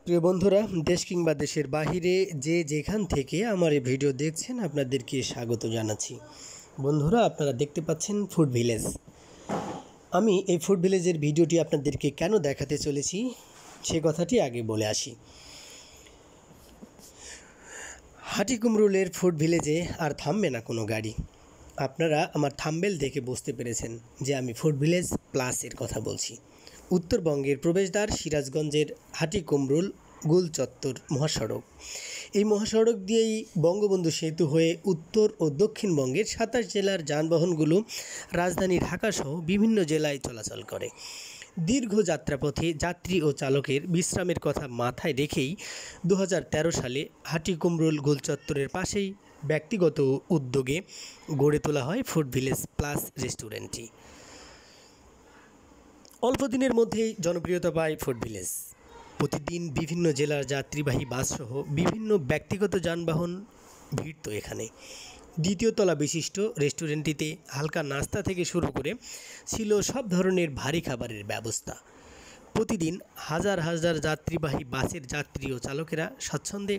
প্রিয় বন্ধুরা, দেশ কিংবা দেশের বাহিরে যে যেখান থেকে আমার এই ভিডিও দেখছেন আপনাদেরকে স্বাগত জানাচ্ছি। বন্ধুরা, আপনারা দেখতে পাচ্ছেন ফুড ভিলেজ। আমি এই ফুড ভিলেজের ভিডিওটি আপনাদেরকে কেন দেখাতে চলেছি সে কথাটি আগে বলে আসি। হাটিকুমরুলের ফুড ভিলেজে আর থামবে না কোনো গাড়ি। আপনারা আমার থাম্বনেল দেখে বুঝতে পেরেছেন যে আমি ফুড ভিলেজ প্লাসের কথা বলছি। উত্তরবঙ্গের প্রবেশদ্বার সিরাজগঞ্জের হাটিকুমরুল গোল চত্বর মহাসড়ক। এই মহাসড়ক দিয়েই বঙ্গবন্ধু সেতু হয়ে উত্তর ও দক্ষিণবঙ্গের ২৭ জেলার যানবাহনগুলো রাজধানী ঢাকাসহ বিভিন্ন জেলায় চলাচল করে। দীর্ঘ যাত্রাপথে যাত্রী ও চালকের বিশ্রামের কথা মাথায় রেখেই ২০১৩ সালে হাটিকুমরুল গোল চত্বরের পাশেই ব্যক্তিগত উদ্যোগে গড়ে তোলা হয় ফুড ভিলেজ প্লাস রেস্টুরেন্টটি। অল্প দিনের মধ্যেই জনপ্রিয়তা পায় ফুড ভিলেজ। প্রতিদিন বিভিন্ন জেলার যাত্রীবাহী বাসসহ বিভিন্ন ব্যক্তিগত যানবাহন ভিড়ত এখানে। দ্বিতীয় তলা বিশিষ্ট রেস্টুরেন্টটিতে হালকা নাস্তা থেকে শুরু করে ছিল সব ধরনের ভারী খাবারের ব্যবস্থা। প্রতিদিন হাজার হাজার যাত্রীবাহী বাসের যাত্রী ও চালকেরা স্বচ্ছন্দে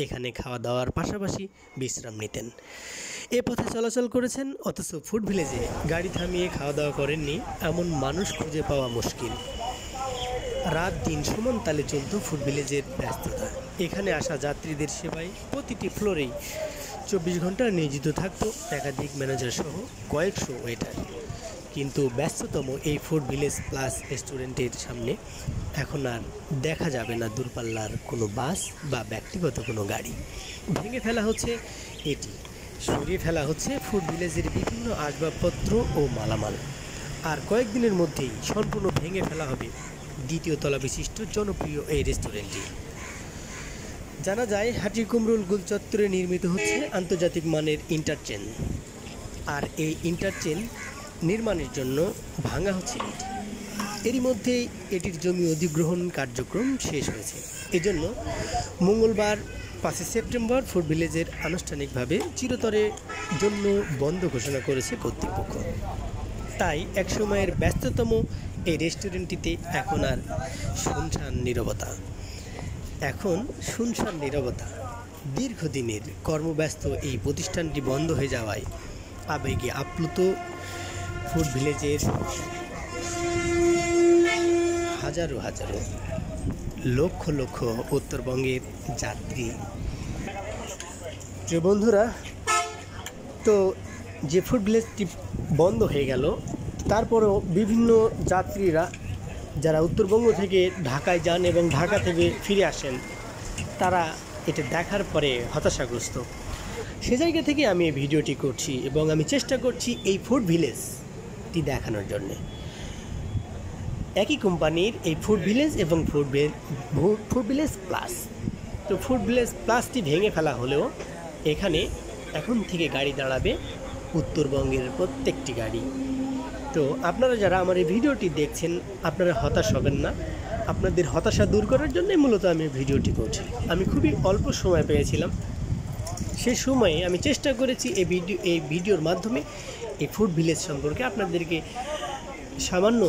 এখানে খাওয়া দাওয়ার পাশাপাশি বিশ্রাম নিতেন। এ পথে চলাচল করেছেন, অথচ ফুড ভিলেজে গাড়ি থামিয়ে খাওয়া দাওয়া করেননি এমন মানুষ খুঁজে পাওয়া মুশকিল। রাত দিন সমান তালে চলত ফুড ভিলেজের ব্যস্ততা। এখানে আসা যাত্রীদের সেবায় প্রতিটি ফ্লোরেই ২৪ ঘন্টা নিয়োজিত থাকত একাধিক ম্যানেজার সহ কয়েকশো ওয়েটার। কিন্তু ব্যস্ততম এই ফুড ভিলেজ প্লাস রেস্টুরেন্টের সামনে এখন আর দেখা যাবে না দূরপাল্লার কোনো বাস বা ব্যক্তিগত কোনো গাড়ি। ভেঙে ফেলা হচ্ছে এটি, সরিয়ে ফেলা হচ্ছে ফুড ভিলেজের বিভিন্ন আসবাবপত্র ও মালামাল। আর কয়েকদিনের মধ্যেই সম্পূর্ণ ভেঙে ফেলা হবে দ্বিতীয় তলা বিশিষ্ট জনপ্রিয় এই রেস্টুরেন্টটি। জানা যায়, হাটিকুমরুল গোল চত্বরে নির্মিত হচ্ছে আন্তর্জাতিক মানের ইন্টারচেঞ্জ। আর এই ইন্টারচেঞ্জ নির্মাণের জন্য ভাঙা হচ্ছে ইট। এরই মধ্যেই এটির জমি অধিগ্রহণ কার্যক্রম শেষ হয়েছে। এজন্য মঙ্গলবার ৫ সেপ্টেম্বর ফুড ভিলেজের আনুষ্ঠানিকভাবে চিরতরের জন্য বন্ধ ঘোষণা করেছে কর্তৃপক্ষ। তাই একসময়ের ব্যস্ততম এই রেস্টুরেন্টটিতে এখন আর শুনশান নীরবতা। দীর্ঘদিনের কর্মব্যস্ত এই প্রতিষ্ঠানটি বন্ধ হয়ে যাওয়ায় আবেগে আপ্লুত ফুড ভিলেজের হাজারো হাজারো লক্ষ লক্ষ উত্তরবঙ্গের যাত্রী। যে বন্ধুরা, তো যে ফুড ভিলেজটি বন্ধ হয়ে গেল, তারপরেও বিভিন্ন যাত্রীরা যারা উত্তরবঙ্গ থেকে ঢাকায় যান এবং ঢাকা থেকে ফিরে আসেন, তারা এটা দেখার পরে হতাশাগ্রস্ত। সে জায়গা থেকে আমি এই ভিডিওটি করছি এবং আমি চেষ্টা করছি এই ফুড ভিলেজটি দেখানোর জন্যে। একই কোম্পানির এই ফুড ভিলেজ এবং ফুড ভিলেজ প্লাস। তো ফুড ভিলেজ প্লাসটি ভেঙে ফেলা হলেও এখানে এখন থেকে গাড়ি দাঁড়াবে উত্তরবঙ্গের প্রত্যেকটি গাড়ি। তো আপনারা যারা আমার এই ভিডিওটি দেখছেন, আপনারা হতাশ হবেন না। আপনাদের হতাশা দূর করার জন্যই মূলত আমি ভিডিওটি করছি। আমি খুবই অল্প সময় পেয়েছিলাম, সে সময়ে আমি চেষ্টা করেছি এই ভিডিওর মাধ্যমে এই ফুড ভিলেজ সম্পর্কে আপনাদেরকে সামান্য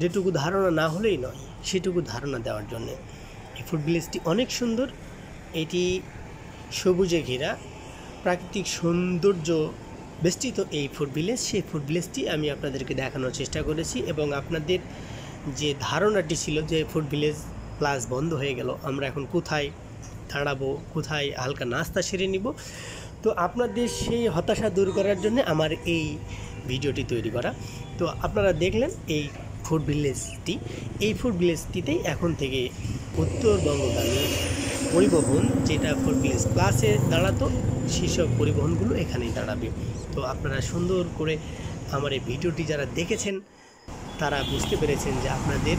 যেটুকু ধারণা না হলেই নয় সেটুকু ধারণা দেওয়ার জন্যে। এই ফুড ভিলেজটি অনেক সুন্দর। এটি সবুজে ঘেরা, প্রাকৃতিক সৌন্দর্য বেষ্টিত এই ফুড ভিলেজ। সেই ফুড ভিলেজটি আমি আপনাদেরকে দেখানোর চেষ্টা করেছি এবং আপনাদের যে ধারণাটি ছিল যে ফুড ভিলেজ প্লাস বন্ধ হয়ে গেল, আমরা এখন কোথায় দাঁড়াবো, কোথায় হালকা নাস্তা সেরে নিব, তো আপনাদের সেই হতাশা দূর করার জন্য আমার এই ভিডিওটি তৈরি করা। তো আপনারা দেখলেন এই ফুড ভিলেজটি। এই ফুড ভিলেজটিতেই এখন থেকে উত্তরবঙ্গগামী পরিবহন, যেটা ফুড ভিলেজ প্লাসে দাঁড়াতো, সেসব পরিবহনগুলো এখানেই দাঁড়াবে। তো আপনারা সুন্দর করে আমার এই ভিডিওটি যারা দেখেছেন তারা বুঝতে পেরেছেন যে আপনাদের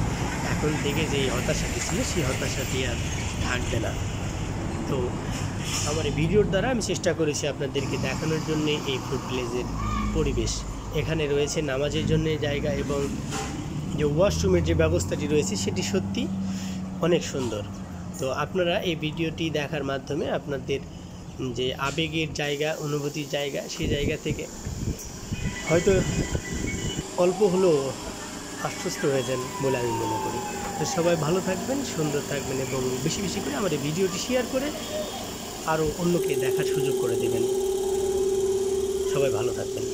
এখন থেকে যে হতাশাটি ছিল সেই হতাশাটি আর থাকবে না। তো আমার এই ভিডিওর দ্বারা আমি চেষ্টা করেছি আপনাদেরকে দেখানোর জন্য এই ফুড ভিলেজের পরিবেশ। এখানে রয়েছে নামাজের জন্য জায়গা এবং যে ওয়াশরুমের যে ব্যবস্থাটি রয়েছে সেটি সত্যি অনেক সুন্দর। তো আপনারা এই ভিডিওটি দেখার মাধ্যমে আপনাদের যে আবেগের জায়গা, অনুভূতির জায়গা, সেই জায়গা থেকে হয়তো অল্প হলেও আশ্বস্ত হয়ে যান বলে আমি মনে করি। তো সবাই ভালো থাকবেন, সুন্দর থাকবেন এবং বেশি বেশি করে আমার এই ভিডিওটি শেয়ার করে আরও অন্যকে দেখার সুযোগ করে দেবেন। সবাই ভালো থাকবেন।